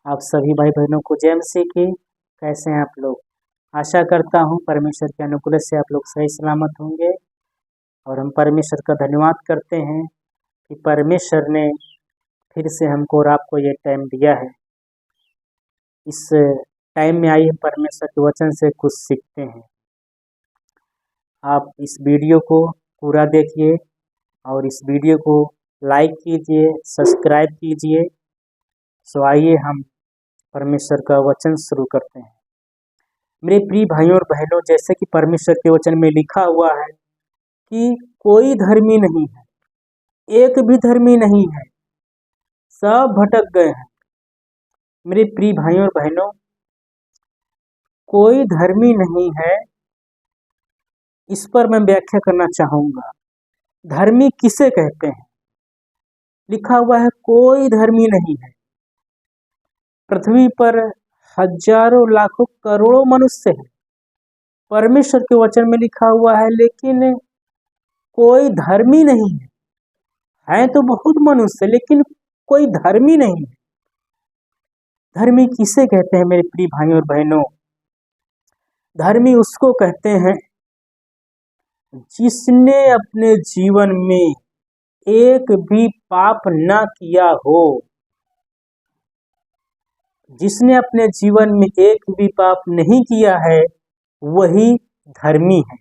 आप सभी भाई बहनों को जय मसीह की। कैसे हैं आप लोग? आशा करता हूं परमेश्वर के अनुग्रह से आप लोग सही सलामत होंगे। और हम परमेश्वर का धन्यवाद करते हैं कि परमेश्वर ने फिर से हमको और आपको ये टाइम दिया है। इस टाइम में आइए हम परमेश्वर के वचन से कुछ सीखते हैं। आप इस वीडियो को पूरा देखिए और इस वीडियो को लाइक कीजिए, सब्सक्राइब कीजिए। सो आइए हम परमेश्वर का वचन शुरू करते हैं। मेरे प्रिय भाइयों और बहनों, जैसे कि परमेश्वर के वचन में लिखा हुआ है कि कोई धर्मी नहीं है, एक भी धर्मी नहीं है, सब भटक गए हैं। मेरे प्रिय भाइयों और बहनों, कोई धर्मी नहीं है, इस पर मैं व्याख्या करना चाहूंगा। धर्मी किसे कहते हैं? लिखा हुआ है कोई धर्मी नहीं है। पृथ्वी पर हजारों लाखों करोड़ों मनुष्य हैं। परमेश्वर के वचन में लिखा हुआ है लेकिन कोई धर्मी नहीं है तो बहुत मनुष्य, लेकिन कोई धर्मी नहीं है। धर्मी किसे कहते हैं मेरे प्रिय भाइयों और बहनों? धर्मी उसको कहते हैं जिसने अपने जीवन में एक भी पाप ना किया हो। जिसने अपने जीवन में एक भी पाप नहीं किया है वही धर्मी है।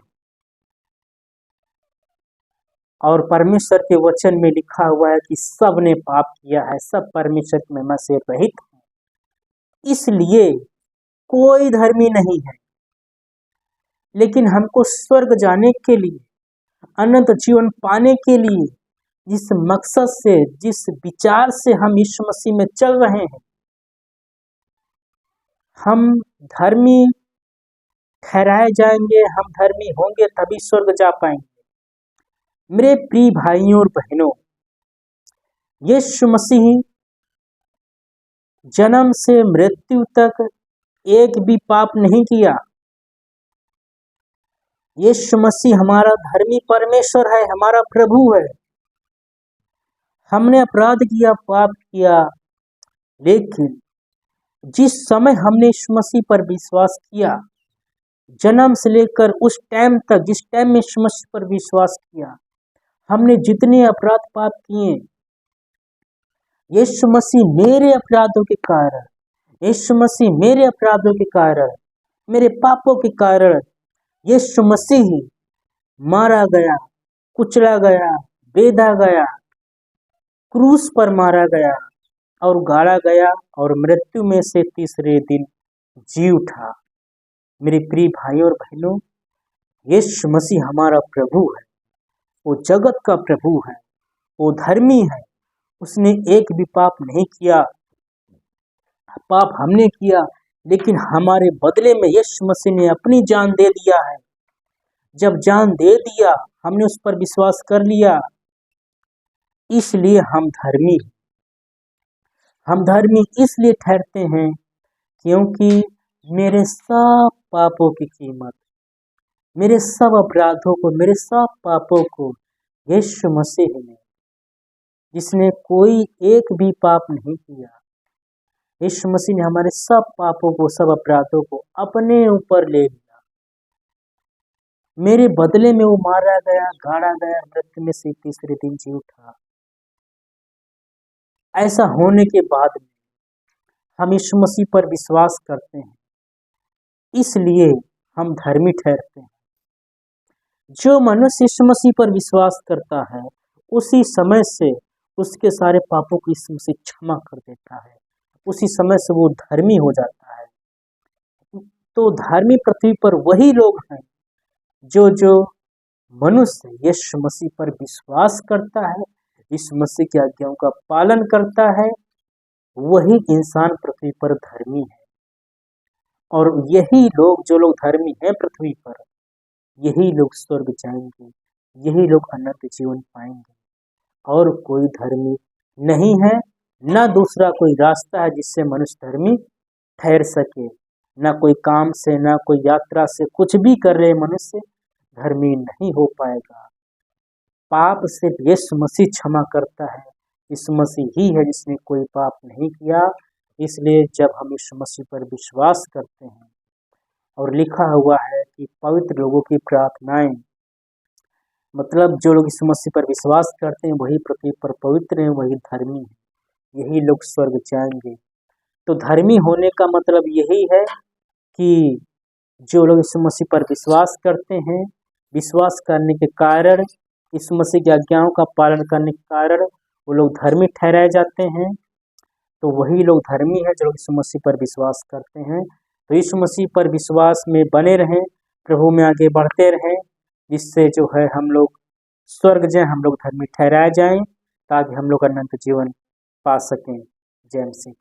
और परमेश्वर के वचन में लिखा हुआ है कि सब ने पाप किया है, सब परमेश्वर की महिमा से रहित है। इसलिए कोई धर्मी नहीं है। लेकिन हमको स्वर्ग जाने के लिए, अनंत जीवन पाने के लिए, जिस मकसद से, जिस विचार से हम यीशु मसीह में चल रहे हैं, हम धर्मी ठहराए जाएंगे, हम धर्मी होंगे तभी स्वर्ग जा पाएंगे। मेरे प्रिय भाइयों और बहनों, यीशु मसीह जन्म से मृत्यु तक एक भी पाप नहीं किया। यीशु मसीह हमारा धर्मी परमेश्वर है, हमारा प्रभु है। हमने अपराध किया, पाप किया, लेकिन जिस समय हमने यीशु मसीह पर विश्वास किया, जन्म से लेकर उस टाइम तक जिस टाइम में यीशु मसीह पर विश्वास किया, हमने जितने अपराध पाप किए, यीशु मसीह मेरे अपराधों के कारण, यीशु मसीह मेरे अपराधों के कारण, मेरे पापों के कारण यीशु मसीह मारा गया, कुचला गया, बेधा गया, क्रूस पर मारा गया और गाड़ा गया और मृत्यु में से तीसरे दिन जी उठा। मेरे प्रिय भाइयों और बहनों, यीशु मसीह हमारा प्रभु है। वो जगत का प्रभु है, वो धर्मी है। उसने एक भी पाप नहीं किया। पाप हमने किया, लेकिन हमारे बदले में यीशु मसीह ने अपनी जान दे दिया है। जब जान दे दिया, हमने उस पर विश्वास कर लिया, इसलिए हम धर्मी। हम धर्मी इसलिए ठहरते हैं क्योंकि मेरे सब पापों की कीमत, मेरे सब अपराधों को, मेरे सब पापों को यीशु मसीह ने, जिसने कोई एक भी पाप नहीं किया, यीशु मसीह ने हमारे सब पापों को, सब अपराधों को अपने ऊपर ले लिया। मेरे बदले में वो मारा गया, गाड़ा गया, मृत्यु में से तीसरे दिन जी उठा। ऐसा होने के बाद हम यीशु मसीह पर विश्वास करते हैं, इसलिए हम धर्मी ठहरते हैं। जो मनुष्य यीशु मसीह पर विश्वास करता है, उसी समय से उसके सारे पापों को यीशु मसीह क्षमा कर देता है, उसी समय से वो धर्मी हो जाता है। तो धर्मी पृथ्वी पर वही लोग हैं जो मनुष्य यीशु मसीह पर विश्वास करता है, यीशु मसीह की आज्ञाओं का पालन करता है, वही इंसान पृथ्वी पर धर्मी है। और यही लोग, जो लोग धर्मी हैं पृथ्वी पर, यही लोग स्वर्ग जाएंगे, यही लोग अनंत जीवन पाएंगे। और कोई धर्मी नहीं है, ना दूसरा कोई रास्ता है जिससे मनुष्य धर्मी ठहर सके। ना कोई काम से, ना कोई यात्रा से, कुछ भी कर रहे मनुष्य धर्मी नहीं हो पाएगा। पाप सिर्फ यीशु मसीह क्षमा करता है। यीशु मसीह ही है जिसने कोई पाप नहीं किया, इसलिए जब हम यीशु मसीह पर विश्वास करते हैं, और लिखा हुआ है कि पवित्र लोगों की प्रार्थनाएं, मतलब जो लोग यीशु मसीह पर विश्वास करते हैं वही पृथ्वी पर पवित्र हैं, वही धर्मी हैं, यही लोग स्वर्ग जाएंगे। तो धर्मी होने का मतलब यही है कि जो लोग यीशु मसीह पर विश्वास करते हैं, विश्वास करने के कारण, यीशु मसीह की आज्ञाओं का पालन करने के कारण वो लोग धर्मी ठहराए जाते हैं। तो वही लोग धर्मी हैं जो लोग यीशु मसीह पर विश्वास करते हैं। तो यीशु मसीह पर विश्वास में बने रहें, प्रभु में आगे बढ़ते रहें, जिससे जो है हम लोग स्वर्ग जाएं, हम लोग धर्मी ठहराए जाएं, ताकि हम लोग अनंत जीवन पा सकें। जय मसीह।